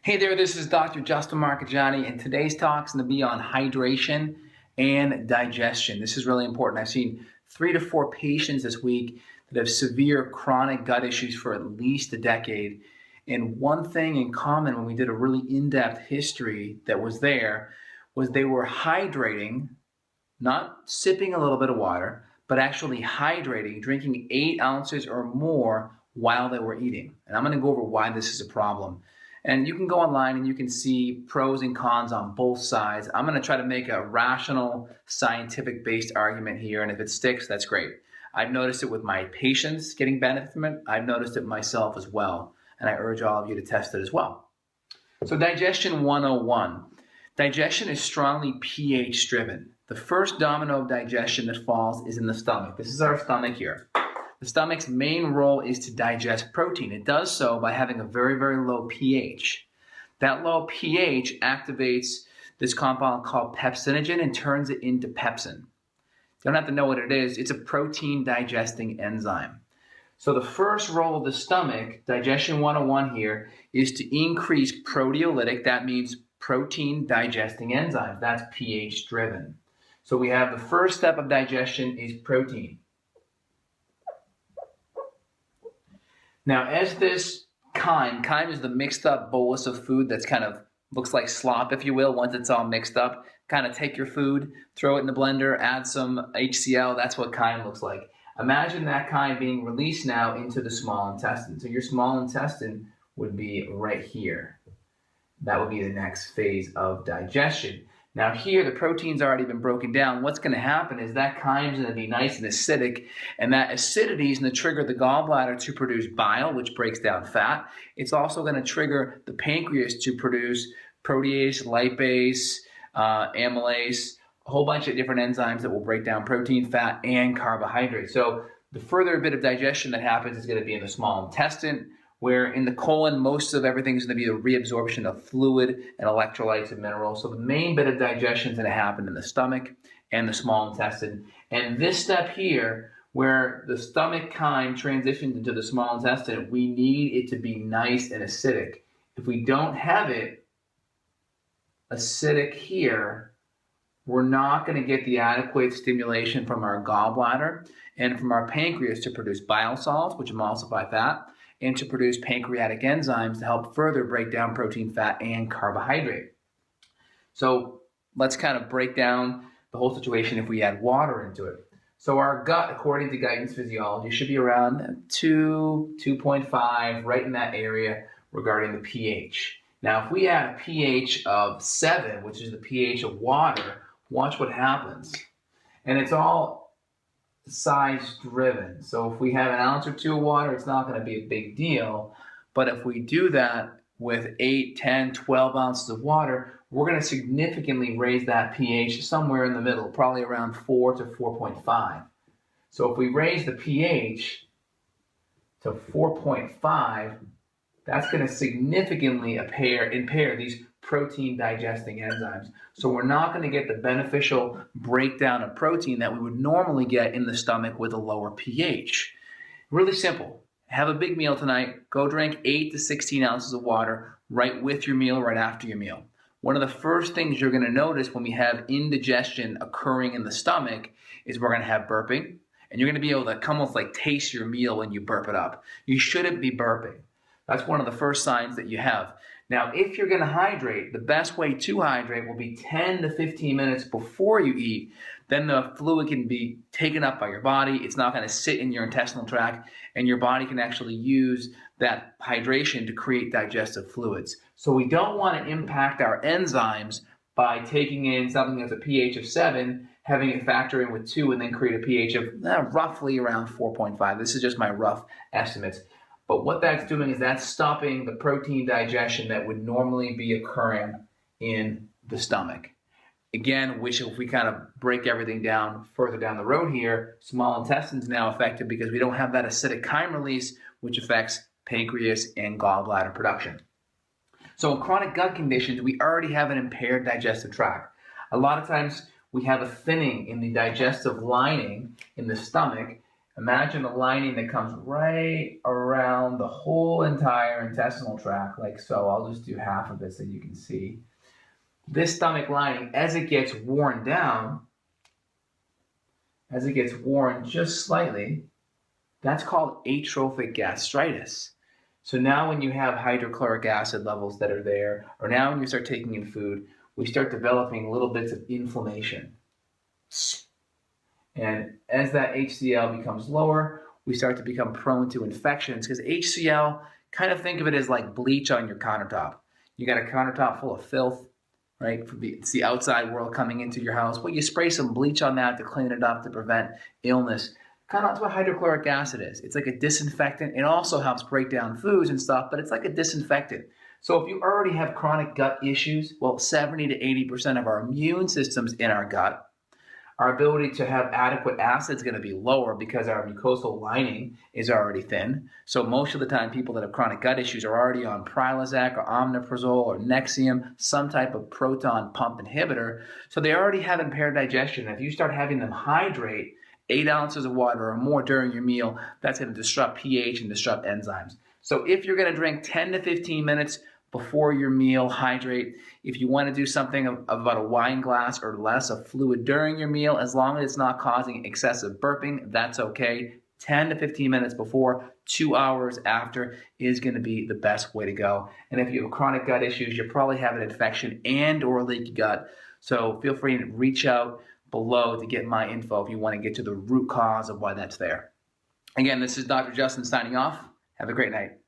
Hey there, this is Dr. Justin Marcagiani, and today's talk is going to be on hydration and digestion. This is really important. I've seen 3 to 4 patients this week that have severe chronic gut issues for at least a decade. And one thing in common when we did a really in-depth history that was there was they were hydrating, not sipping a little bit of water, but actually hydrating, drinking 8 ounces or more while they were eating. And I'm going to go over why this is a problem. And you can go online and you can see pros and cons on both sides. I'm going to try to make a rational, scientific-based argument here, and if it sticks, that's great. I've noticed it with my patients getting benefit from it. I've noticed it myself as well, and I urge all of you to test it as well. So Digestion 101. Digestion is strongly pH-driven. The first domino of digestion that falls is in the stomach. This is our stomach here. The stomach's main role is to digest protein. It does so by having a very, very low pH. That low pH activates this compound called pepsinogen and turns it into pepsin. You don't have to know what it is. It's a protein digesting enzyme. So the first role of the stomach, Digestion 101 here, is to increase proteolytic. That means protein digesting enzymes. That's pH driven. So we have the first step of digestion is protein. Now, as this chyme is the mixed up bolus of food that's kind of looks like slop, if you will, once it's all mixed up. Kind of take your food, throw it in the blender, add some HCl. That's what chyme looks like. Imagine that chyme being released now into the small intestine. So your small intestine would be right here. That would be the next phase of digestion. Now here, the protein's already been broken down. What's going to happen is that chyme's going to be nice and acidic, and that acidity is going to trigger the gallbladder to produce bile, which breaks down fat. It's also going to trigger the pancreas to produce protease, lipase, amylase, a whole bunch of different enzymes that will break down protein, fat, and carbohydrates. So the further bit of digestion that happens is going to be in the small intestine, where in the colon, most of everything is going to be the reabsorption of fluid and electrolytes and minerals. So the main bit of digestion is going to happen in the stomach and the small intestine. And this step here, where the stomach chyme transitions into the small intestine, we need it to be nice and acidic. If we don't have it acidic here, we're not going to get the adequate stimulation from our gallbladder and from our pancreas to produce bile salts, which emulsify fat, and to produce pancreatic enzymes to help further break down protein, fat, and carbohydrate. So let's kind of break down the whole situation if we add water into it. So our gut, according to guidance physiology, should be around 2, 2.5, right in that area regarding the pH. Now, if we add a pH of 7, which is the pH of water, watch what happens. And it's all size driven. So if we have an ounce or 2 of water, it's not going to be a big deal. But if we do that with 8, 10, 12 ounces of water, we're going to significantly raise that pH somewhere in the middle, probably around 4 to 4.5. So if we raise the pH to 4.5, that's going to significantly impair these protein digesting enzymes. So we're not going to get the beneficial breakdown of protein that we would normally get in the stomach with a lower pH. Really simple. Have a big meal tonight. Go drink 8 to 16 ounces of water right with your meal, right after your meal. One of the first things you're going to notice when we have indigestion occurring in the stomach is we're going to have burping, and you're going to be able to almost like taste your meal when you burp it up. You shouldn't be burping. That's one of the first signs that you have. Now, if you're going to hydrate, the best way to hydrate will be 10 to 15 minutes before you eat. Then the fluid can be taken up by your body. It's not going to sit in your intestinal tract, and your body can actually use that hydration to create digestive fluids. So we don't want to impact our enzymes by taking in something that's a pH of 7, having it factor in with 2, and then create a pH of roughly around 4.5. This is just my rough estimates. But what that's doing is that's stopping the protein digestion that would normally be occurring in the stomach. Again, which if we kind of break everything down further down the road here, small intestine is now affected because we don't have that acidic chyme release, which affects pancreas and gallbladder production. So in chronic gut conditions, we already have an impaired digestive tract. A lot of times we have a thinning in the digestive lining in the stomach, Imagine a lining that comes right around the whole entire intestinal tract, like so. I'll just do half of it so you can see. This stomach lining, as it gets worn down, as it gets worn just slightly, that's called atrophic gastritis. So now when you have hydrochloric acid levels that are there, or now when you start taking in food, we start developing little bits of inflammation. And as that HCl becomes lower, we start to become prone to infections because HCl, kind of think of it as like bleach on your countertop. You got a countertop full of filth, right? It's the outside world coming into your house. Well, you spray some bleach on that to clean it up to prevent illness. Kind of that's what hydrochloric acid is. It's like a disinfectant. It also helps break down foods and stuff, but it's like a disinfectant. So if you already have chronic gut issues, well, 70 to 80% of our immune system's in our gut. Our ability to have adequate acid is going to be lower because our mucosal lining is already thin. So most of the time, people that have chronic gut issues are already on Prilosec or omeprazole or Nexium, some type of proton pump inhibitor. So they already have impaired digestion. If you start having them hydrate 8 ounces of water or more during your meal, that's going to disrupt pH and disrupt enzymes. So if you're going to drink 10 to 15 minutes before your meal, hydrate. If you want to do something of about a wine glass or less of fluid during your meal, as long as it's not causing excessive burping, that's okay. 10 to 15 minutes before, 2 hours after is going to be the best way to go. And if you have chronic gut issues, you probably have an infection and or leaky gut. So feel free to reach out below to get my info if you want to get to the root cause of why that's there. Again, this is Dr. Justin signing off. Have a great night.